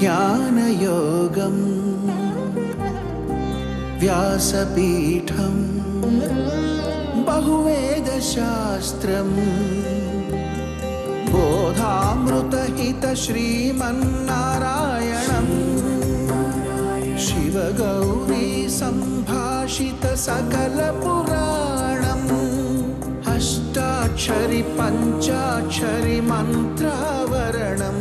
జ్ఞానయోగం వ్యాసపీఠం బహువేదశాస్త్రం బోధామృతహిత శ్రీమన్నారాయణం శివగౌరీ సంభాషిత సకల పురాణం అష్టాక్షరి పంచాక్షరి మంత్రావరణం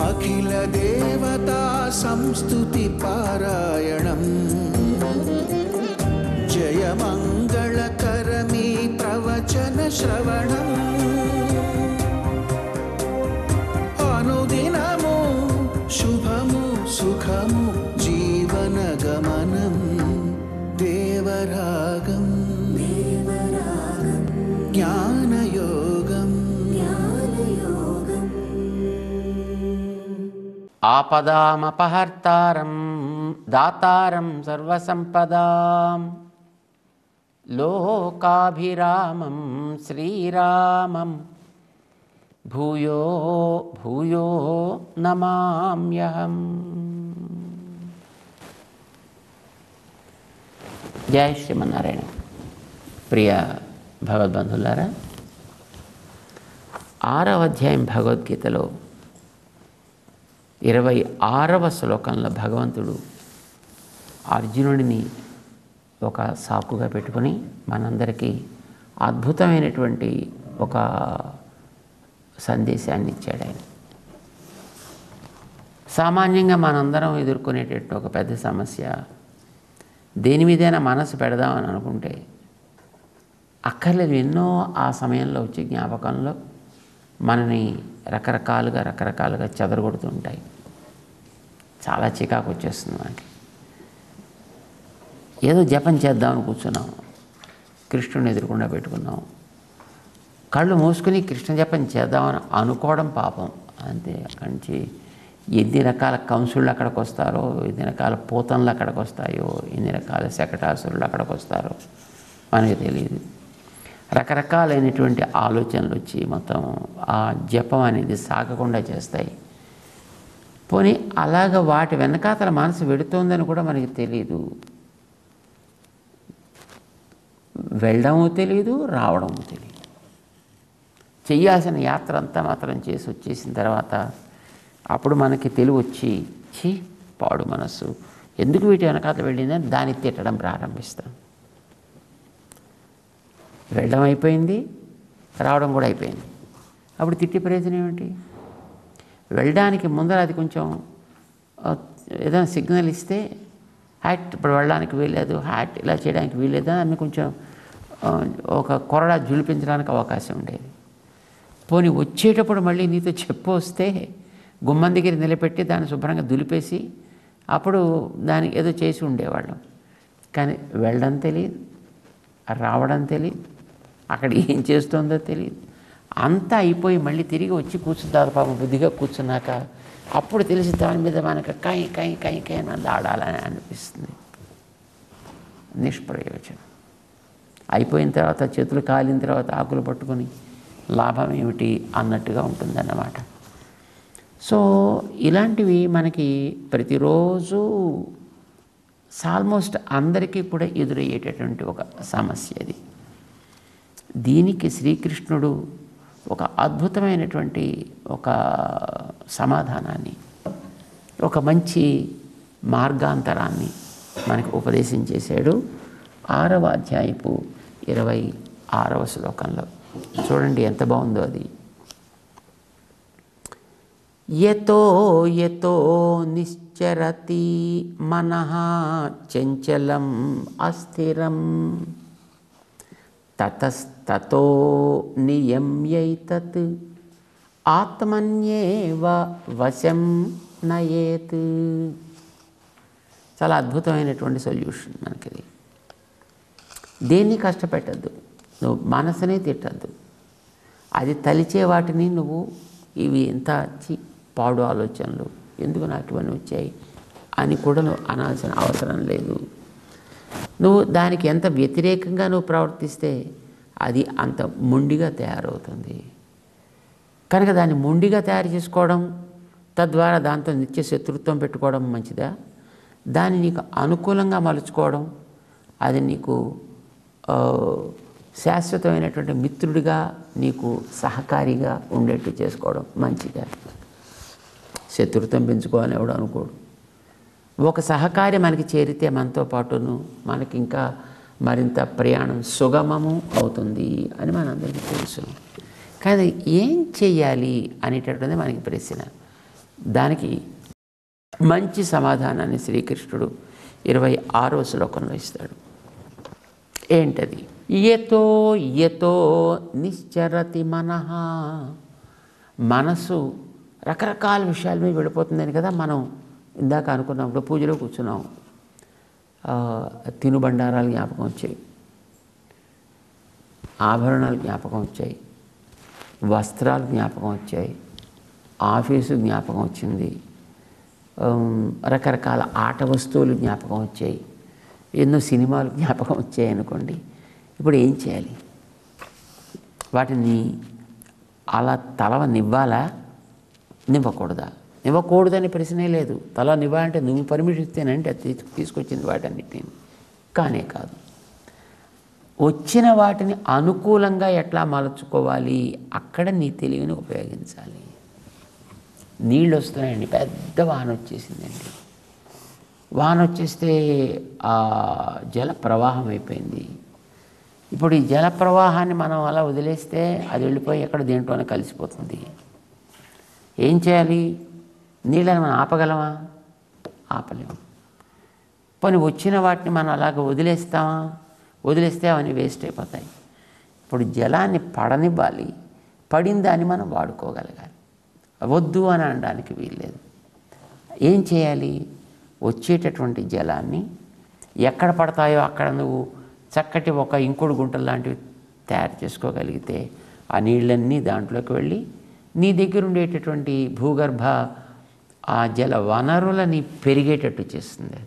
అఖిల దేవతా సంస్తుతి పారాయణం జయ మంగళకరమీ ప్రవచన శ్రవణం అనుదినము శుభము సుఖము జీవన గమనం దేవరాగం జ్ఞానయోగం ఆపదామపహర్తారం దాతారం సర్వసంపదాం లోకాభిరామం శ్రీరామం భూయో భూయో నమామ్యహం. జై శ్రీమన్నారాయణ. ప్రియ భగవద్బంధులారా, 6వ అధ్యాయం భగవద్గీతలో 26వ శ్లోకంలో భగవంతుడు అర్జునుడిని ఒక సాకుగా పెట్టుకొని మనందరికీ అద్భుతమైనటువంటి ఒక సందేశాన్ని ఇచ్చాడు. ఆయన సామాన్యంగా మనందరం ఎదుర్కొనేటట్టు ఒక పెద్ద సమస్య, దేని మీదైనా మనసు పెడదామని అనుకుంటే అక్కర్లేదు, ఎన్నో ఆ సమయంలో వచ్చే జ్ఞాపకంలో మనని రకరకాలుగా చెదరగొడుతూ ఉంటాయి. చాలా చికాకు వచ్చేస్తుంది మనకి. ఏదో జపం చేద్దామని కూర్చున్నాం, కృష్ణుని ఎదురుకుండా పెట్టుకున్నాం, కళ్ళు మూసుకుని కృష్ణ జపం చేద్దామని అనుకోవడం పాపం అంతే. అక్కడి నుంచి ఎన్ని రకాల కంసుళ్ళు అక్కడికి వస్తారో, ఎన్ని రకాల పూతనలు అక్కడికి వస్తాయో, ఎన్ని రకాల శకటాసురులు అక్కడికి వస్తారో మనకి తెలియదు. రకరకాలైనటువంటి ఆలోచనలు వచ్చి మొత్తం ఆ జపం అనేది సాగకుండా చేస్తాయి. పోనీ అలాగ వాటి వెనకాతల మనసు వెడుతోందని కూడా మనకి తెలియదు. వెళ్ళడము తెలియదు, రావడము తెలియదు. చెయ్యాల్సిన యాత్ర అంతా మాత్రం చేసి వచ్చేసిన తర్వాత అప్పుడు మనకి తెలివి వచ్చి, ఛీ పాడు మనస్సు ఎందుకు వీటి వెనకాతల వెళ్ళిందని దాన్ని తిట్టడం ప్రారంభిస్తాం. వెళ్ళడం అయిపోయింది, రావడం కూడా అయిపోయింది. అప్పుడు తిట్టి ప్రయోజనం ఏమిటి? వెళ్ళడానికి ముందర అది కొంచెం ఏదైనా సిగ్నల్ ఇస్తే, హ్యాట్ ఇప్పుడు వెళ్ళడానికి వీల్లేదు, హ్యాట్ ఇలా చేయడానికి వీల్లేదు అని కొంచెం ఒక కొరడా జులిపించడానికి అవకాశం ఉండేది. పోనీ వచ్చేటప్పుడు మళ్ళీ నీతో చెప్పు వస్తే గుమ్మం దగ్గర నిలబెట్టి దాన్ని శుభ్రంగా దులిపేసి అప్పుడు దానికి ఏదో చేసి ఉండేవాళ్ళం. కానీ వెళ్ళడం తెలియదు, రావడం తెలియదు, అక్కడ ఏం చేస్తుందో తెలియదు. అంతా అయిపోయి మళ్ళీ తిరిగి వచ్చి కూర్చుంటారు పాపం. బుద్ధిగా కూర్చున్నాక అప్పుడు తెలిసి దాని మీద మనకు కై కై కై కై అని ఆడాలని అనిపిస్తుంది. నిష్ప్రయోజనం. అయిపోయిన తర్వాత చేతులు కాలిన తర్వాత ఆకులు పట్టుకొని లాభం ఏమిటి అన్నట్టుగా ఉంటుందన్నమాట. సో ఇలాంటివి మనకి ప్రతిరోజు ఆల్మోస్ట్ అందరికీ కూడా ఎదురయ్యేటటువంటి ఒక సమస్య ఇది. దీనికి శ్రీకృష్ణుడు ఒక అద్భుతమైనటువంటి ఒక సమాధానాన్ని, ఒక మంచి మార్గాంతరాన్ని మనకు ఉపదేశం చేశాడు 6వ అధ్యాయపు 26వ శ్లోకంలో. చూడండి ఎంత బాగుందో అది. యతో యతో నిశ్చరతి మనః చంచలం అస్థిరం తతస్తతో నియమ్యైతత్ ఆత్మన్యేవ వశం నయేత్. చాలా అద్భుతమైనటువంటి సొల్యూషన్ మనకిది. దేన్ని కష్టపెట్టద్దు, నువ్వు మనసునే తిట్టద్దు. అది తలిచే వాటిని నువ్వు ఇవి ఎంత పాడు ఆలోచనలు, ఎందుకు నాకు ఇవన్నీ వచ్చాయి అని కూడా నువ్వు అనాల్సిన అవసరం లేదు. నువ్వు దానికి ఎంత వ్యతిరేకంగా నువ్వు ప్రవర్తిస్తే అది అంత మొండిగా తయారవుతుంది. కనుక దాన్ని మొండిగా తయారు చేసుకోవడం తద్వారా దాంతో నిత్య శత్రుత్వం పెట్టుకోవడం మంచిదా? దాన్ని నీకు అనుకూలంగా మలుచుకోవడం, అది నీకు శాశ్వతమైనటువంటి మిత్రుడిగా, నీకు సహకారిగా ఉండేట్టు చేసుకోవడం మంచిదా? శత్రుత్వం పెంచుకోవాలని ఎవడు అనుకోడు. ఒక సహకారి మనకి చేరితే మనతో పాటును మనకి ఇంకా మరింత ప్రయాణం సుగమము అవుతుంది అని మనందరికీ తెలుసు. కానీ ఏం చెయ్యాలి అనేటటువంటిది మనకి ప్రశ్న. దానికి మంచి సమాధానాన్ని శ్రీకృష్ణుడు 26వ శ్లోకంలో ఇస్తాడు. ఏంటది? యతో యతో నిశ్చరతి మనః. మనసు రకరకాల విషయాల మీద వెళ్ళిపోతుందని కదా మనం ఇందాక అనుకున్నప్పుడు పూజలో కూర్చున్నాం. తినుబండారాలు జ్ఞాపకం వచ్చాయి, ఆభరణాలు జ్ఞాపకం వచ్చాయి, వస్త్రాలు జ్ఞాపకం వచ్చాయి, ఆఫీసు జ్ఞాపకం వచ్చింది, రకరకాల ఆట వస్తువులు జ్ఞాపకం వచ్చాయి, ఎన్నో సినిమాలు జ్ఞాపకం వచ్చాయి అనుకోండి. ఇప్పుడు ఏం చేయాలి? వాటిని అలా తలవ నివ్వాలా, నివ్వకూడదా? నివ్వకూడదని ప్రశ్నే లేదు. తల నివ్వాలంటే నువ్వు పర్మిషన్ ఇస్తేనంటే అది తీసుకొచ్చింది వాటన్నిటిని. కానే కాదు. వచ్చిన వాటిని అనుకూలంగా ఎట్లా మలుచుకోవాలి, అక్కడ నీ తెలివిని ఉపయోగించాలి. నీళ్ళు వస్తున్నాయండి, పెద్ద వాన వచ్చేసిందండి. వాన వచ్చేస్తే ఆ జల ప్రవాహం అయిపోయింది. ఇప్పుడు ఈ జల ప్రవాహాన్ని మనం అలా వదిలేస్తే అది వెళ్ళిపోయి ఎక్కడ దేంట్లోనే కలిసిపోతుంది. ఏం చేయాలి? నీళ్ళని మనం ఆపగలమా? ఆపలేము. పోనీ వచ్చిన వాటిని మనం అలాగ వదిలేస్తామా? వదిలేస్తే అవన్నీ వేస్ట్ అయిపోతాయి. ఇప్పుడు జలాన్ని పడనివ్వాలి, పడిన దాన్ని మనం వాడుకోగలగాలి. వద్దు అని అనడానికి వీల్లేదు. ఏం చేయాలి? వచ్చేటటువంటి జలాన్ని ఎక్కడ పడతాయో అక్కడ నువ్వు చక్కటి ఒక ఇంకుడు గుంటలు లాంటివి తయారు చేసుకోగలిగితే ఆ నీళ్ళన్నీ దాంట్లోకి వెళ్ళి నీ దగ్గర ఉండేటటువంటి భూగర్భ ఆ జల వనరులని పెరిగేటట్టు చేస్తుంది.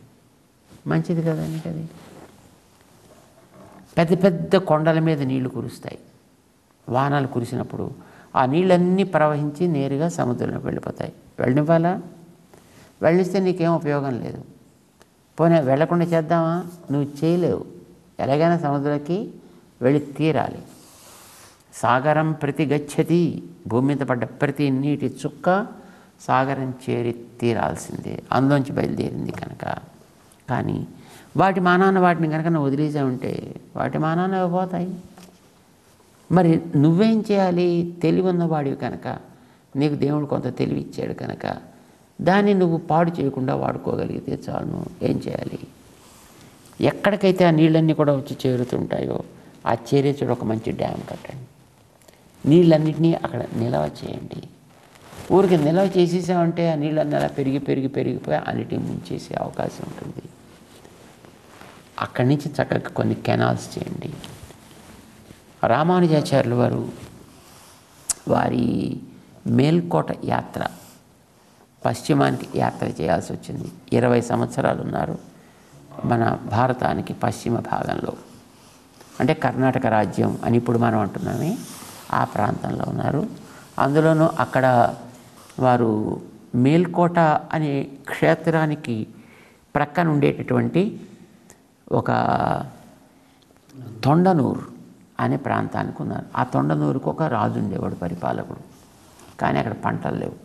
మంచిది కదండి. అది పెద్ద పెద్ద కొండల మీద నీళ్లు కురుస్తాయి. వానలు కురిసినప్పుడు ఆ నీళ్ళన్నీ ప్రవహించి నేరుగా సముద్రంలోకి వెళ్ళిపోతాయి. వెళ్ళనివ్వాలా? వెళ్ళిస్తే నీకేం ఉపయోగం లేదు. పోనీ వెళ్ళకుండా చేద్దామా? నువ్వు చేయలేవు. ఎలాగైనా సముద్రంలోకి వెళ్ళి తీరాలి. సాగరం ప్రతి గచ్చతి. భూమి మీద పడ్డ ప్రతి నీటి చుక్క సాగరం చేరి తీరాల్సిందే, అందులోంచి బయలుదేరింది కనుక. కానీ వాటి మానాన వాటిని కనుక నువ్వు వదిలేసావంటే వాటి మానాన పోతాయి. మరి నువ్వేం చేయాలి? తెలివి ఉన్నవాడివి కనుక, నీకు దేవుడు కొంత తెలివి ఇచ్చాడు కనుక దాన్ని నువ్వు పాడు చేయకుండా వాడుకోగలిగితే చాలు. ఏం చేయాలి? ఎక్కడికైతే ఆ నీళ్ళన్నీ కూడా వచ్చి చేరుతుంటాయో ఆ చేరే చోట ఒక మంచి డ్యామ్ కట్టండి. నీళ్ళన్నింటినీ అక్కడ నిల్వ చేయండి. ఊరికి నిల్వ చేసేసామంటే ఆ నీళ్ళన్నీ అలా పెరిగిపోయి అన్నిటిని ముంచేసే అవకాశం ఉంటుంది. అక్కడి నుంచి చక్కగా కొన్ని కెనాల్స్ చేయండి. రామానుజాచార్యులు వారు వారి మేల్కోట యాత్ర, పశ్చిమానికి యాత్ర చేయాల్సి వచ్చింది. 20 సంవత్సరాలు ఉన్నారు మన భారతానికి పశ్చిమ భాగంలో, అంటే కర్ణాటక రాజ్యం అని ఇప్పుడు మనం అంటున్నామే ఆ ప్రాంతంలో ఉన్నారు. అందులోనూ అక్కడ వారు మేల్కోట అనే క్షేత్రానికి ప్రక్కన ఉండేటటువంటి ఒక తొండనూరు అనే ప్రాంతానికి ఉన్నారు. ఆ తొండనూరుకు ఒక రాజు ఉండేవాడు, పరిపాలకుడు. కానీ అక్కడ పంటలు లేవు,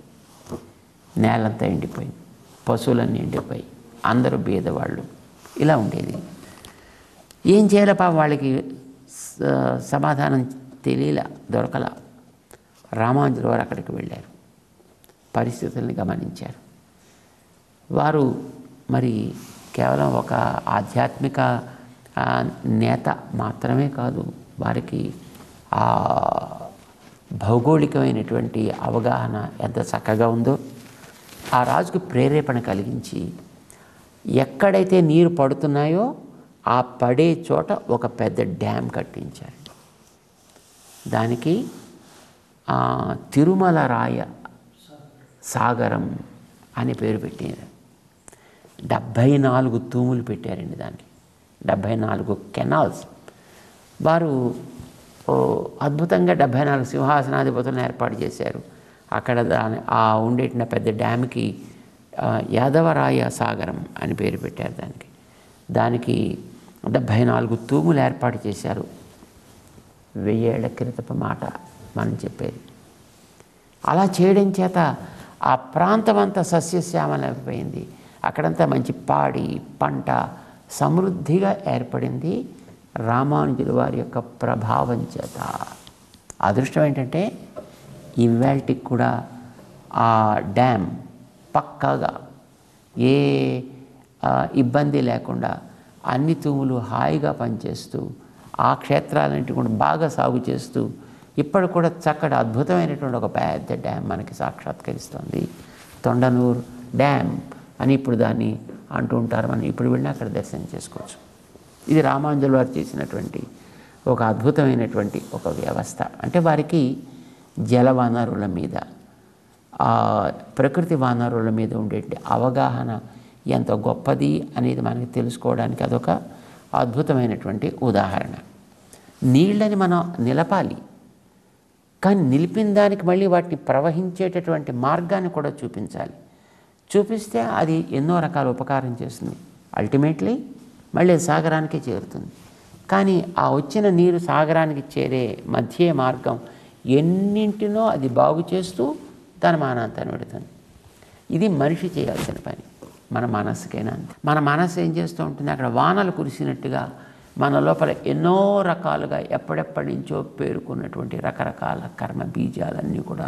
నేలంతా ఎండిపోయింది, పశువులన్నీ ఎండిపోయి, అందరూ బీదవాళ్ళు, ఇలా ఉండేది. ఏం చేయాలి పాపం వాళ్ళకి సమాధానం తెలియలా, దొరకలా. రామానుజుల వారు అక్కడికి వెళ్ళారు, పరిస్థితుల్ని గమనించారు. వారు మరి కేవలం ఒక ఆధ్యాత్మిక నేత మాత్రమే కాదు, వారికి ఆ భౌగోళికమైనటువంటి అవగాహన ఎంత చక్కగా ఉందో. ఆ రాజుకు ప్రేరేపణ కలిగించి ఎక్కడైతే నీరు పడుతున్నాయో ఆ పడే చోట ఒక పెద్ద డ్యామ్ కట్టించారు. దానికి తిరుమల రాయ సాగరం అని పేరు పెట్టారు. 74 తూములు పెట్టారండి దానికి, 74 కెనాల్స్. వారు అద్భుతంగా 74 సింహాసనాధిపతులను ఏర్పాటు చేశారు. అక్కడ ఆ ఉండేటిన పెద్ద డ్యామ్కి యాదవరాయ సాగరం అని పేరు పెట్టారు దానికి 74 తూములు ఏర్పాటు చేశారు. 1000 ఏళ్ల క్రితపు మాట మనం చెప్పేది. అలా చేయడం చేత ఆ ప్రాంతం అంతా సస్యశ్యామలమైపోయింది. అక్కడంతా మంచి పాడి పంట సమృద్ధిగా ఏర్పడింది రామానుజుల వారి యొక్క ప్రభావం చేత. అదృష్టం ఏంటంటే ఇవాల్టికి కూడా ఆ డ్యామ్ పక్కాగా ఏ ఇబ్బంది లేకుండా అన్ని తూములు హాయిగా పనిచేస్తూ ఆ క్షేత్రాలన్నింటి కూడా బాగా సాగు చేస్తూ ఇప్పుడు కూడా చక్కటి అద్భుతమైనటువంటి ఒక పెద్ద డ్యామ్ మనకి సాక్షాత్కరిస్తుంది. తొండనూరు డ్యామ్ అని ఇప్పుడు దాన్ని అంటూ ఉంటారు. మనం ఇప్పుడు వెళ్ళినా అక్కడ దర్శనం చేసుకోవచ్చు. ఇది రామానుజుల వారు చేసినటువంటి ఒక అద్భుతమైనటువంటి ఒక వ్యవస్థ. అంటే వారికి జల వనరుల మీద ప్రకృతి వనరుల మీద ఉండే అవగాహన ఎంత గొప్పది అనేది మనకి తెలుసుకోవడానికి అదొక అద్భుతమైనటువంటి ఉదాహరణ. నీళ్ళని మనం నిలపాలి, కానీ నిలిపిన దానికి మళ్ళీ వాటిని ప్రవహించేటటువంటి మార్గాన్ని కూడా చూపించాలి. చూపిస్తే అది ఎన్నో రకాల ఉపకారం చేస్తుంది. అల్టిమేట్లీ మళ్ళీ సాగరానికి చేరుతుంది. కానీ ఆ వచ్చిన నీరు సాగరానికి చేరే మధ్య మార్గం ఎన్నింటినో అది బాగు చేస్తూ తన మానాంతాన్ని పెడుతుంది. ఇది మనిషి చేయాల్సిన పని. మన మనస్సుకైనా అంతే. మన మనస్సు ఏం చేస్తూ ఉంటుంది, అక్కడ వానలు కురిసినట్టుగా మన లోపల ఎన్నో రకాలుగా ఎప్పటి నుంచో పేరుకున్నటువంటి రకరకాల కర్మ బీజాలన్నీ కూడా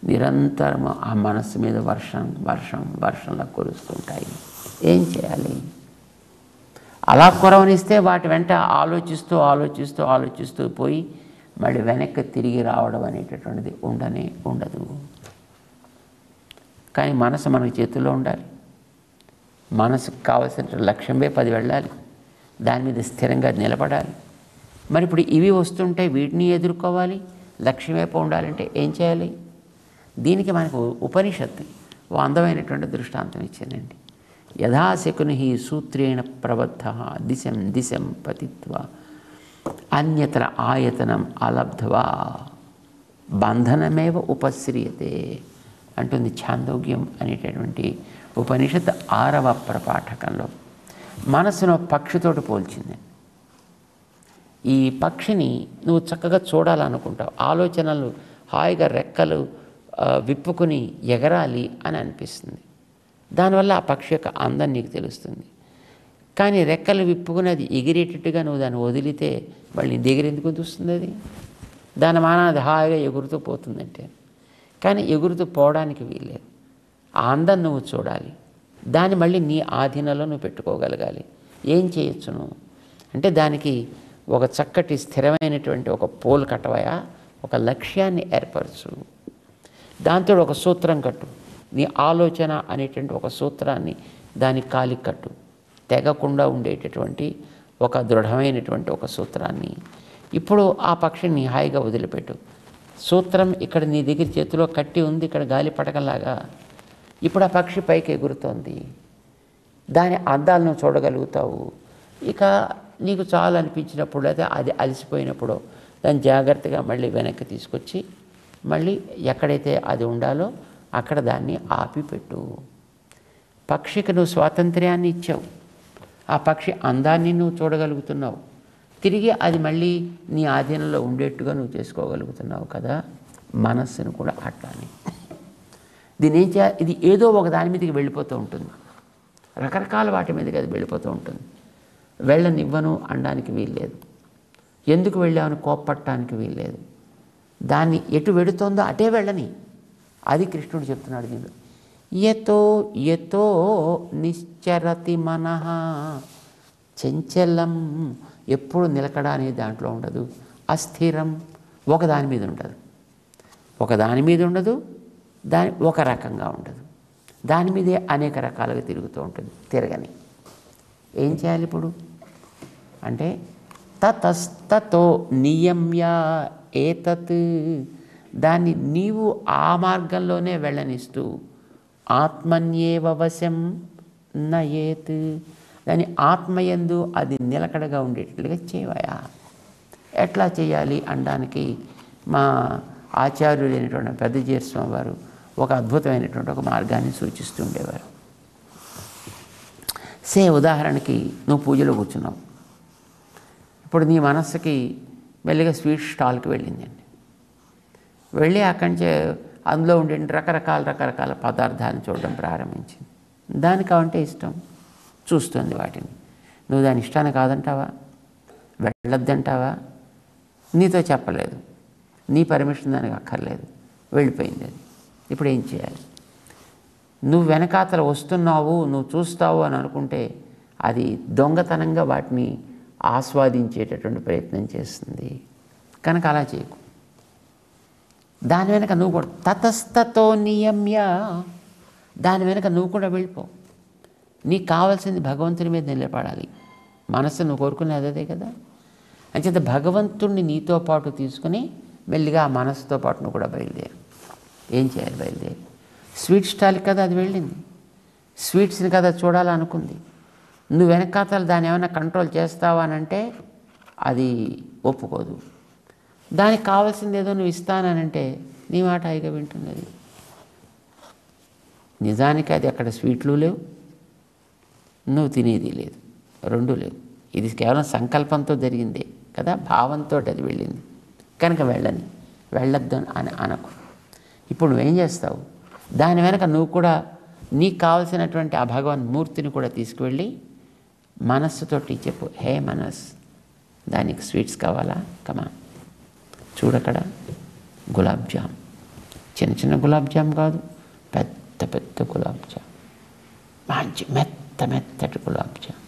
నిరంతరం ఆ మనస్సు మీద వర్షంలా కురుస్తుంటాయి. ఏం చేయాలి? అలా కురవనిస్తే వాటి వెంట ఆలోచిస్తూ పోయి మళ్ళీ వెనక్కి తిరిగి రావడం అనేటటువంటిది ఉండదు. కానీ మనసు మనకి చేతుల్లో ఉండాలి. మనసుకు కావలసిన లక్ష్యమే 10 వెళ్ళాలి. దాని మీద స్థిరంగా నిలబడాలి. మరి ఇప్పుడు ఇవి వస్తుంటే వీటిని ఎదుర్కోవాలి. లక్ష్యం వైపు ఉండాలంటే ఏం చేయాలి? దీనికి మనకు ఉపనిషత్తు ఓ అందమైనటువంటి దృష్టాంతం ఇచ్చిందండి. యథాశకుని సూత్రేణ ప్రబద్ధ దిశం పతిత్వా అన్యత్ర ఆయతనం అలబ్ధ్వా బంధనమేవ ఉపశ్రియతే అంటుంది ఛాందోగ్యం అనేటటువంటి ఉపనిషత్ 6వ ప్రపాఠకంలో. మనసును పక్షితోటి పోల్చింది. ఈ పక్షిని నువ్వు చక్కగా చూడాలనుకుంటావు, ఆలోచనలు హాయిగా రెక్కలు విప్పుకుని ఎగరాలి అని అనిపిస్తుంది. దానివల్ల ఆ పక్షి యొక్క అందం నీకు తెలుస్తుంది. కానీ రెక్కలు విప్పుకుని అది ఎగిరేటట్టుగా నువ్వు దాన్ని వదిలితే మళ్ళీ నీ దగ్గర ఎందుకు వస్తుంది? దాని అది హాయిగా ఎగురుతూ పోతుందంటే. కానీ ఎగురుతూ పోవడానికి వీల్లేదు. ఆ అందం నువ్వు చూడాలి. దాన్ని మళ్ళీ నీ ఆధీనంలో నువ్వు పెట్టుకోగలగాలి. ఏం చేయొచ్చు నువ్వు అంటే దానికి ఒక చక్కటి స్థిరమైనటువంటి ఒక పోల్ కట్టవయా, ఒక లక్ష్యాన్ని ఏర్పరచు. దాంతో ఒక సూత్రం కట్టు. నీ ఆలోచన అనేటువంటి ఒక సూత్రాన్ని దాని కాలికి కట్టు. తెగకుండా ఉండేటటువంటి ఒక దృఢమైనటువంటి ఒక సూత్రాన్ని. ఇప్పుడు ఆ పక్షిని హాయిగా వదిలిపెట్టు. సూత్రం ఇక్కడ నీ దగ్గర చేతిలో కట్టి ఉంది, ఇక్కడ గాలి పటకలాగా. ఇప్పుడు ఆ పక్షి పైకి ఎగురుతోంది. దాని అందాలను చూడగలుగుతావు. ఇక నీకు చాలు అనిపించినప్పుడు లేదా అది అలసిపోయినప్పుడు దాన్ని జాగ్రత్తగా మళ్ళీ వెనక్కి తీసుకొచ్చి మళ్ళీ ఎక్కడైతే అది ఉండాలో అక్కడ దాన్ని ఆపిపెట్టు. పక్షికి నువ్వు స్వాతంత్ర్యాన్ని ఇచ్చావు. ఆ పక్షి అందాన్ని నువ్వు చూడగలుగుతున్నావు. తిరిగి అది మళ్ళీ నీ ఆధీనంలో ఉండేట్టుగా నువ్వు చేసుకోగలుగుతున్నావు కదా. మనస్సును కూడా అట్లానే. దీని ఏం చేయాలి? ఇది ఏదో ఒక దాని మీదకి వెళ్ళిపోతూ ఉంటుంది. రకరకాల వాటి మీదకి అది వెళ్ళిపోతూ ఉంటుంది. వెళ్ళనివ్వను అనడానికి వీల్లేదు. ఎందుకు వెళ్ళామని కోప్పట్టడానికి వీల్లేదు. దాన్ని ఎటు వెడుతోందో అటే వెళ్ళని. అది కృష్ణుడు చెప్తున్నాడు దీనిలో. యతో నిశ్చరతి మనః చంచలం, ఎప్పుడు నిలకడ అనేది దాంట్లో ఉండదు. అస్థిరం, ఒక దాని మీద ఉండదు. దాని ఒక రకంగా ఉండదు. దాని మీదే అనేక రకాలుగా తిరుగుతూ ఉంటుంది. తిరగని ఏం చేయాలి ఇప్పుడు అంటే తతస్తతో నియమ్య ఏతత్, దాన్ని నీవు ఆ మార్గంలోనే వెళ్ళనిస్తూ ఆత్మన్యేవ వశం నయేత్, దాని ఆత్మయందు అది నిలకడగా ఉండేటట్లుగా చేయవయా. ఎట్లా చేయాలి అనడానికి మా ఆచార్యులైనటువంటి పెద్దజీర స్వామి వారు ఒక అద్భుతమైనటువంటి ఒక మార్గాన్ని సూచిస్తూ ఉండేవారు. ఉదాహరణకి నువ్వు పూజలో కూర్చున్నావు. ఇప్పుడు నీ మనస్సుకి మెల్లిగా స్వీట్ స్టాల్కి వెళ్ళిందండి. వెళ్ళి అక్కడి నుంచి అందులో ఉండే రకరకాల పదార్థాలను చూడడం ప్రారంభించింది. దానికి అవంటే ఇష్టం, చూస్తుంది వాటిని. నువ్వు దాని ఇష్టాన్ని కాదంటావా, వెళ్ళొద్దంటావా? నీతో చెప్పలేదు, నీ పర్మిషన్ దానికి అక్కర్లేదు, వెళ్ళిపోయింది అది. ఇప్పుడు ఏం చేయాలి? నువ్వు వెనకాతల వస్తున్నావు, నువ్వు చూస్తావు అని అనుకుంటే అది దొంగతనంగా వాటిని ఆస్వాదించేటటువంటి ప్రయత్నం చేస్తుంది. కనుక అలా చేయకు. దాని వెనక నువ్వు కూడా తతస్తతో నియమ్య, దాని వెనక నువ్వు కూడా వెళ్ళిపో. నీకు కావాల్సింది భగవంతుని మీద నిలబడాలి. మనసు నువ్వు కోరుకునేది అదే కదా. అంచేత భగవంతుణ్ణి నీతో పాటు తీసుకుని మెల్లిగా ఆ మనసుతో పాటు నువ్వు కూడా బయలుదేరు. ఏం చేయాలి? బయలుదేరి స్వీట్ స్టాల్కి కదా అది వెళ్ళింది, స్వీట్స్ని కదా చూడాలనుకుంది. నువ్వు వెనకాతలు దాన్ని ఏమైనా కంట్రోల్ చేస్తావా అని అంటే అది ఒప్పుకోదు. దానికి కావాల్సింది ఏదో నువ్వు ఇస్తానంటే నీ మాట హాయిగా వింటుంది అది. నిజానికి అది అక్కడ స్వీట్లు లేవు, నువ్వు తినేది లేదు, రెండూ లేవు. ఇది కేవలం సంకల్పంతో జరిగిందే కదా, భావంతో అది వెళ్ళింది. కనుక వెళ్ళొద్దు అని అనకు. ఇప్పుడు నువ్వేం చేస్తావు? దాని వెనక నువ్వు కూడా నీకు కావలసినటువంటి ఆ భగవాన్ మూర్తిని కూడా తీసుకువెళ్ళి మనస్సుతోటి చెప్పు, హే మనస్, దానికి స్వీట్స్ కావాలా? కమా, చూడక్కడ గులాబ్ జామ్, చిన్న చిన్న గులాబ్ జామ్ కాదు, పెద్ద పెద్ద గులాబ్ జామ్, మంచి మెత్తటి గులాబ్ జామ్,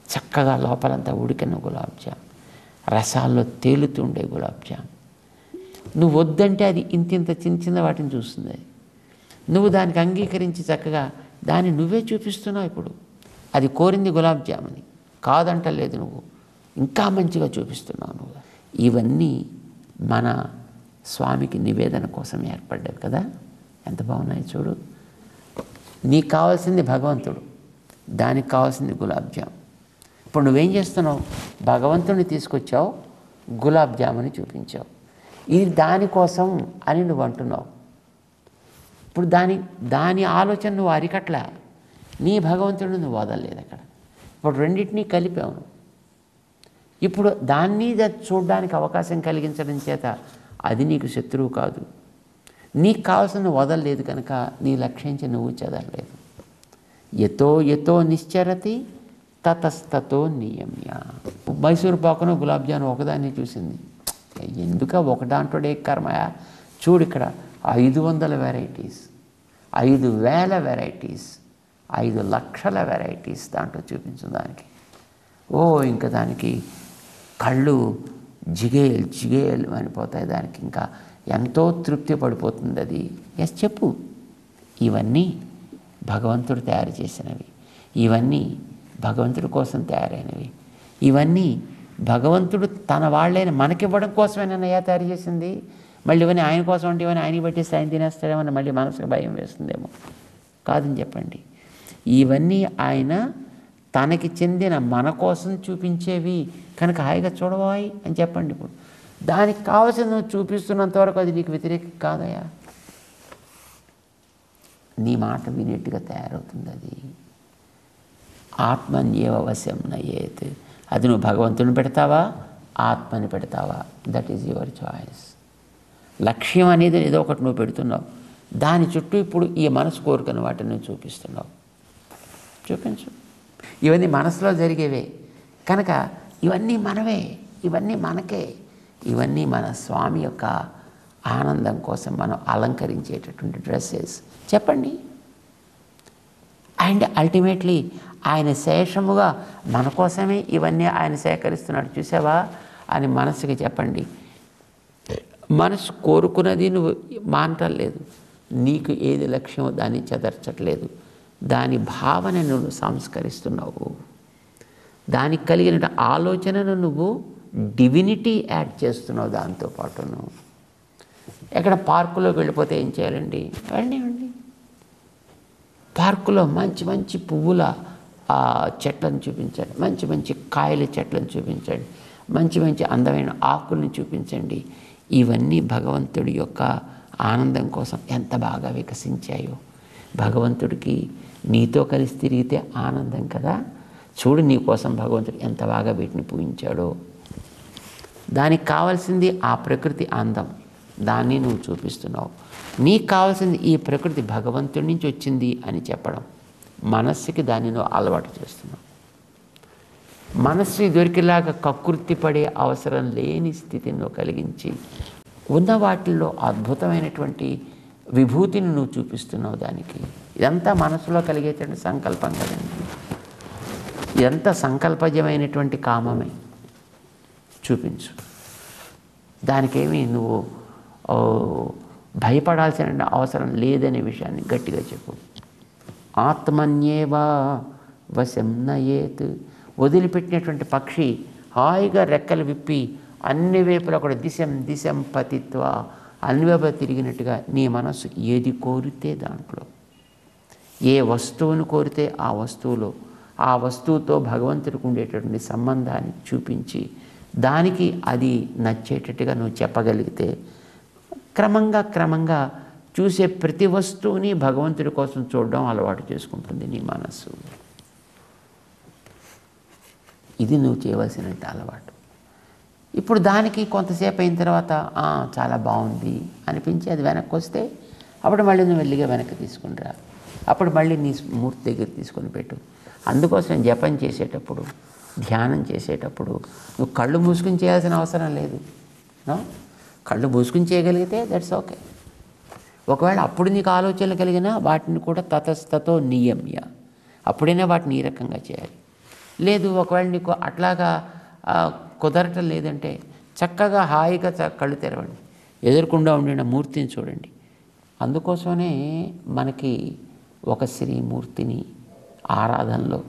చక్కగా లోపలంతా ఉడికిన గులాబ్ జామ్, రసాల్లో తేలుతుండే గులాబ్ జామ్. నువ్వు వద్దంటే అది ఇంత చిన్న వాటిని చూస్తుంది. నువ్వు దానికి అంగీకరించి చక్కగా దాన్ని నువ్వే చూపిస్తున్నావు. ఇప్పుడు అది కోరింది గులాబ్ జాముని, కాదంటలేదు, నువ్వు ఇంకా మంచిగా చూపిస్తున్నావు నువ్వు. ఇవన్నీ మన స్వామికి నివేదన కోసం ఏర్పడ్డవి కదా. ఎంత బాగున్నాయి చూడు. నీకు కావాల్సింది భగవంతుడు, దానికి కావాల్సింది గులాబ్ జామ్. ఇప్పుడు నువ్వేం చేస్తున్నావు? భగవంతుడిని తీసుకొచ్చావు, గులాబ్ జాముని చూపించావు. ఇది దానికోసం అని నువ్వు అంటున్నావు. ఇప్పుడు దాని ఆలోచన నువ్వు అరికట్లా, నీ భగవంతుడిని నువ్వు వదలలేదు అక్కడ. ఇప్పుడు రెండింటినీ కలిపావు. ఇప్పుడు దాన్ని చూడడానికి అవకాశం కలిగించడం చేత అది నీకు శత్రువు కాదు. నీకు కావాల్సిన వదలలేదు కనుక నీ లక్ష్యించి నువ్వు చెదరలేదు. యతో నిశ్చరతి తతస్తతో నియమ్య. మైసూరు పాకును గులాబ్ జామున్ ఒకదాన్ని చూసింది. ఎందుక ఒక దాంట్లో ఏ కర్మయా? చూడు, ఇక్కడ 500 వెరైటీస్, 5,000 వెరైటీస్, 5 లక్షల వెరైటీస్ దాంట్లో చూపించు దానికి. ఇంకా దానికి కళ్ళు జిగేలు అనిపోతాయి. దానికి ఇంకా ఎంతో తృప్తి పడిపోతుంది అది. చెప్పు. ఇవన్నీ భగవంతుడు తయారు చేసినవి, ఇవన్నీ భగవంతుడి కోసం తయారైనవి, ఇవన్నీ భగవంతుడు తన వాళ్ళైన మనకివ్వడం కోసమేనయ్యా తయారు చేసింది. మళ్ళీ ఇవన్నీ ఆయన కోసం అంటే ఇవన్నీ ఆయనకి పెట్టేసి ఆయన తినేస్తాడేమో మళ్ళీ మనసుకు భయం వేస్తుందేమో. కాదని చెప్పండి. ఇవన్నీ ఆయన తనకి చెందిన మన కోసం చూపించేవి కనుక హాయిగా చూడవాయి అని చెప్పండి. ఇప్పుడు దానికి కావాల్సిన నువ్వు చూపిస్తున్నంత వరకు అది నీకు వ్యతిరేకం కాదయా. నీ మాట వినేట్టుగా తయారవుతుంది అది. ఆత్మన్యేవ వశం నయేత్. అది నువ్వు భగవంతుని పెడతావా, ఆత్మని పెడతావా? That is your choice. లక్ష్యం అనేది ఏదో ఒకటి నువ్వు పెడుతున్నావు, దాని చుట్టూ ఇప్పుడు ఈ మనసు కోరుకున్న వాటిని నువ్వు చూపిస్తున్నావు. చూపించు. ఇవన్నీ మనసులో జరిగేవే కనుక ఇవన్నీ మనవే, ఇవన్నీ మనకే, ఇవన్నీ మన స్వామి యొక్క ఆనందం కోసం మనం అలంకరించేటటువంటి డ్రెస్సెస్. చెప్పండి. అండ్ అల్టిమేట్లీ ఆయన శేషముగా మన కోసమే ఇవన్నీ ఆయన సేకరిస్తున్నాడు చూసావా అని మనసుకి చెప్పండి. మనసు కోరుకున్నది నువ్వు మానటలేదు, నీకు ఏది లక్ష్యమో దాన్ని చెదర్చట్లేదు, దాని భావనను నువ్వు సంస్కరిస్తున్నావు, దానికి కలిగిన ఆలోచనను నువ్వు డివినిటీ యాడ్ చేస్తున్నావు. దాంతోపాటు నువ్వు ఎక్కడ పార్కులోకి వెళ్ళిపోతే ఏం చేయాలండి? వెళ్ళండి. పార్కులో మంచి మంచి పువ్వుల చెట్లను చూపించండి, మంచి మంచి కాయల చెట్లను చూపించండి, మంచి మంచి అందమైన ఆకులను చూపించండి. ఇవన్నీ భగవంతుడి యొక్క ఆనందం కోసం ఎంత బాగా వికసించాయో. భగవంతుడికి నీతో కలిసి తిరిగితే ఆనందం కదా. చూడు నీ కోసం భగవంతుడు ఎంత బాగా వీటిని పూజించాడో. దానికి కావాల్సింది ఆ ప్రకృతి అందం, దాన్ని నువ్వు చూపిస్తున్నావు. నీకు కావాల్సింది ఈ ప్రకృతి భగవంతుడి నుంచి వచ్చింది అని చెప్పడం. మనస్సుకి దాన్ని నువ్వు అలవాటు చేస్తున్నావు. మనస్సు దొరికేలాగా కకృతి పడే అవసరం లేని స్థితిని నువ్వు కలిగించి ఉన్న వాటిల్లో అద్భుతమైనటువంటి విభూతిని నువ్వు చూపిస్తున్నావు దానికి. ఇదంతా మనసులో కలిగేటువంటి సంకల్పం కదండి. ఇదంతా సంకల్పజమైనటువంటి కామమే. చూపించు. దానికేమీ నువ్వు భయపడాల్సిన అవసరం లేదనే విషయాన్ని గట్టిగా చెప్పు. ఆత్మన్యేవా వశం నయేత్. వదిలిపెట్టినటువంటి పక్షి హాయిగా రెక్కలు విప్పి అన్ని వైపులా కూడా దిశం పతిత్వ అన్ని వైపులా తిరిగినట్టుగా నీ మనస్సు ఏది కోరితే దాంట్లో, ఏ వస్తువును కోరితే ఆ వస్తువులో, ఆ వస్తువుతో భగవంతుడికి ఉండేటటువంటి సంబంధాన్ని చూపించి దానికి అది నచ్చేటట్టుగా నువ్వు చెప్పగలిగితే క్రమంగా చూసే ప్రతి వస్తువుని భగవంతుడి కోసం చూడడం అలవాటు చేసుకుంటుంది నీ మనస్సు. ఇది నువ్వు చేయవలసిన అలవాటు. ఇప్పుడు దానికి కొంతసేపు అయిన తర్వాత చాలా బాగుంది అనిపించి అది వెనక్కి వస్తే అప్పుడు మళ్ళీ నువ్వు మెల్లిగా వెనక్కి తీసుకునిరా. అప్పుడు మళ్ళీ నీ మూర్తి దగ్గర తీసుకొని పెట్టు. అందుకోసం జపం చేసేటప్పుడు, ధ్యానం చేసేటప్పుడు నువ్వు కళ్ళు మూసుకుని చేయాల్సిన అవసరం లేదు. కళ్ళు మూసుకుని చేయగలిగితే దట్స్ ఓకే. ఒకవేళ అప్పుడు నీకు ఆలోచనలు కలిగినా వాటిని కూడా తతస్తతో నియమ్య, అప్పుడైనా వాటిని ఈ రకంగా చేయాలి. లేదు ఒకవేళ నీకు అట్లాగా కుదరటం లేదంటే చక్కగా హాయిగా కళ్ళు తెరవండి, ఎదురుకుండా ఉండిన మూర్తిని చూడండి. అందుకోసమే మనకి ఒక శ్రీమూర్తిని ఆరాధనలో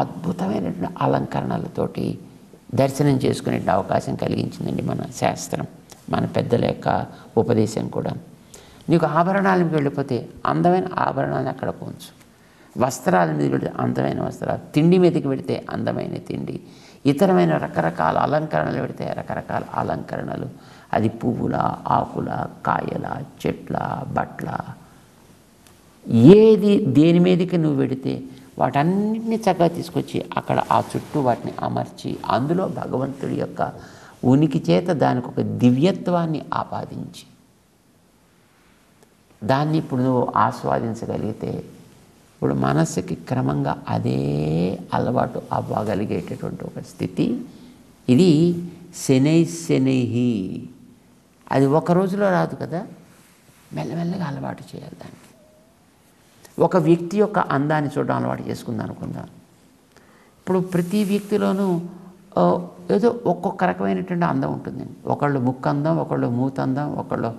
అద్భుతమైనటువంటి అలంకరణలతోటి దర్శనం చేసుకునే అవకాశం కలిగించిందండి మన శాస్త్రం, మన పెద్దల యొక్క ఉపదేశం కూడా. నీకు ఆభరణాలకు వెళ్ళిపోతే అందమైన ఆభరణాలను అక్కడ పోంచు, వస్త్రాల మీద వెళితే అందమైన వస్త్రాలు, తిండి మీదకి వెళితే అందమైన తిండి, ఇతరమైన రకరకాల అలంకరణలు పెడితే రకరకాల అలంకరణలు. అది పువ్వుల, ఆకుల, కాయల, చెట్ల, బట్ల, ఏది దేని మీదకి నువ్వు పెడితే వాటన్నిటిని చక్కగా తీసుకొచ్చి అక్కడ ఆ చుట్టూ వాటిని అమర్చి అందులో భగవంతుడి యొక్క ఉనికి చేత దానికి ఒక దివ్యత్వాన్ని ఆపాదించి దాన్ని ఇప్పుడు నువ్వు ఆస్వాదించగలిగితే ఇప్పుడు మనస్సుకి క్రమంగా అదే అలవాటు అవ్వగలిగేటటువంటి ఒక స్థితి. ఇది శనైహి. అది ఒక రోజులో రాదు కదా, మెల్లమెల్లగా అలవాటు చేయాలి దానికి. ఒక వ్యక్తి యొక్క అందాన్ని చూడడం అలవాటు చేసుకుందాం అనుకుందాం. ఇప్పుడు ప్రతి వ్యక్తిలోనూ ఏదో ఒక్కొక్క రకమైనటువంటి అందం ఉంటుందండి. ఒకళ్ళు ముక్కు అందం, ఒకళ్ళు మూత అందం, ఒకళ్ళు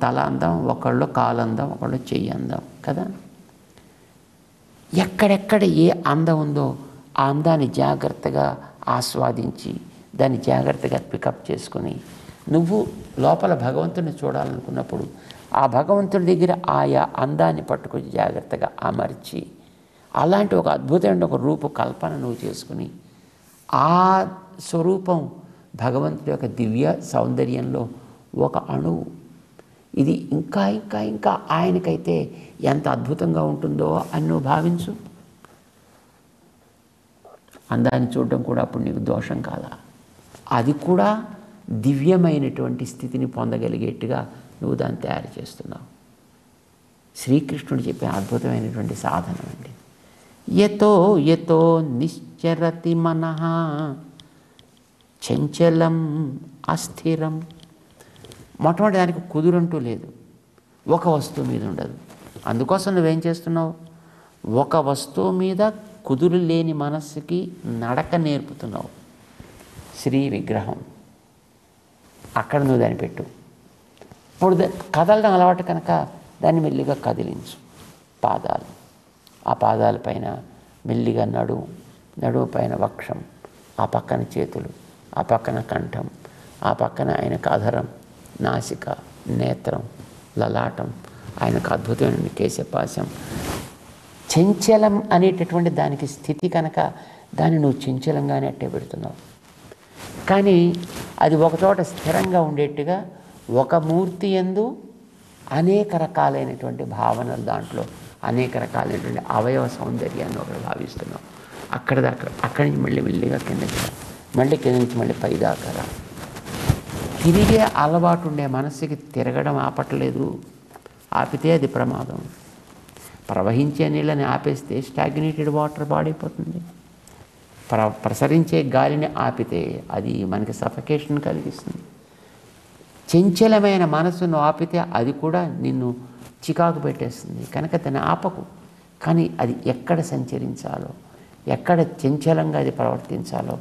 తల అందం, ఒకళ్ళు కాలు అందం, ఒకళ్ళు చెయ్యి అందం కదా. ఎక్కడెక్కడ ఏ అందం ఉందో ఆ అందాన్ని జాగ్రత్తగా ఆస్వాదించి దాన్ని జాగ్రత్తగా పికప్ చేసుకొని నువ్వు లోపల భగవంతుని చూడాలనుకున్నప్పుడు ఆ భగవంతుడి దగ్గర ఆయా అందాన్ని పట్టుకొని జాగ్రత్తగా అమర్చి అలాంటి ఒక అద్భుతమైన ఒక రూపకల్పన నువ్వు చేసుకుని ఆ స్వరూపం భగవంతుడి యొక్క దివ్య సౌందర్యంలో ఒక అణువు. ఇది ఇంకా ఇంకా ఇంకా ఆయనకైతే ఎంత అద్భుతంగా ఉంటుందో అని నువ్వు భావించు. అందాన్ని చూడడం కూడా అప్పుడు నీకు దోషం కాదా, అది కూడా దివ్యమైనటువంటి స్థితిని పొందగలిగేట్టుగా నువ్వు దాన్ని తయారు చేస్తున్నావు. శ్రీకృష్ణుడు చెప్పిన అద్భుతమైనటువంటి సాధన అండి. యతో నిశ్చరతి మనః చంచలం అస్థిరం. మొట్టమొదటి దానికి కుదురంటూ లేదు, ఒక వస్తువు మీద ఉండదు. అందుకోసం నువ్వేం చేస్తున్నావు, ఒక వస్తువు మీద కుదురు లేని మనస్సుకి నడక నేర్పుతున్నావు. శ్రీ విగ్రహం అక్కడ నువ్వు దాన్ని పెట్టు. ఇప్పుడు కదలడం అలవాటు కనుక దాన్ని మెల్లిగా కదిలించు. పాదాలు, ఆ పాదాల పైన మెల్లిగా నడుము పైన వక్షం, ఆ పక్కన చేతులు, ఆ పక్కన కంఠం, ఆ పక్కన ఆయనకు అధరం, నాసిక, నేత్రం, లలాటం, ఆయనకు అద్భుతమైన కేశపాశం. చంచలం అనేటటువంటి దానికి స్థితి కనుక దాన్ని నువ్వు చంచలంగానే అట్టే పెడుతున్నావు. కానీ అది ఒకచోట స్థిరంగా ఉండేట్టుగా ఒక మూర్తి యందు అనేక రకాలైనటువంటి భావనలు దాంట్లో, అనేక రకాలైనటువంటి అవయవ సౌందర్యాన్ని ఒకటి భావిస్తున్నాం. అక్కడి నుంచి మళ్ళీ మెల్లిగా కిందకి రా, మళ్ళీ కింద నుంచి మళ్ళీ పైదాకా రా. తిరిగే అలవాటు ఉండే మనస్సుకి తిరగడం ఆపట్లేదు. ఆపితే అది ప్రమాదం. ప్రవహించే నీళ్ళని ఆపేస్తే స్టాగ్నేటెడ్ వాటర్ పాడైపోతుంది. ప్రసరించే గాలిని ఆపితే అది మనకి సఫకేషన్ కలిగిస్తుంది. చంచలమైన మనసును ఆపితే అది కూడా నిన్ను చికాకు పెట్టేస్తుంది. కనుక దాన్ని ఆపకు. కానీ అది ఎక్కడ సంచరించాలో, ఎక్కడ చంచలంగా అది ప్రవర్తించాలో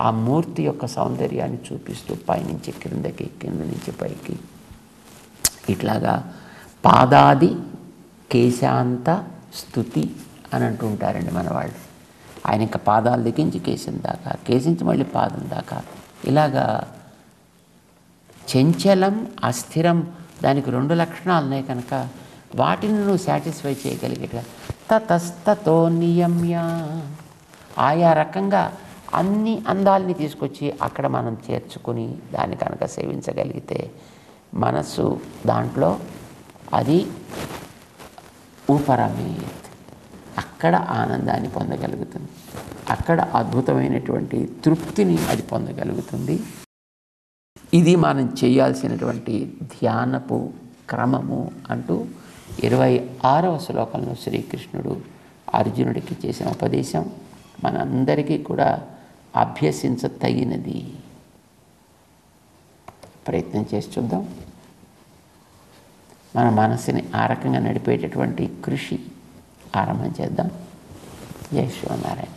ఆ మూర్తి యొక్క సౌందర్యాన్ని చూపిస్తూ పైనుంచి క్రిందకి, కింద నుంచి పైకి, ఇట్లాగా పాదాది కేశాంత స్తుతి అని అంటూ ఉంటారండి మన వాళ్ళు. ఆయన ఇంకా పాదాల దిగించి కేశం దాకా, కేసించి మళ్ళీ పాదం దాకా, ఇలాగా చంచలం అస్థిరం దానికి 2 లక్షణాలు ఉన్నాయి. కనుక వాటిని నువ్వు సాటిస్ఫై చేయగలిగేట తతస్తతో నియమ్య, ఆయా రకంగా అన్ని అందాలని తీసుకొచ్చి అక్కడ మనం చేర్చుకుని దాన్ని కనుక సేవించగలిగితే మనస్సు దాంట్లో అది ఉపరమేత్, అక్కడ ఆనందాన్ని పొందగలుగుతుంది, అక్కడ అద్భుతమైనటువంటి తృప్తిని అది పొందగలుగుతుంది. ఇది మనం చేయాల్సినటువంటి ధ్యానపు క్రమము అంటూ 26వ శ్లోకంలో శ్రీకృష్ణుడు అర్జునుడికి చేసిన ఉపదేశం మనందరికీ కూడా అభ్యసించతగినది. ప్రయత్నం చేసి చూద్దాం. మన మనసుని ఆ రకంగా నడిపేటటువంటి కృషి ఆరంభం చేద్దాం. జై శ్రీనారాయణ.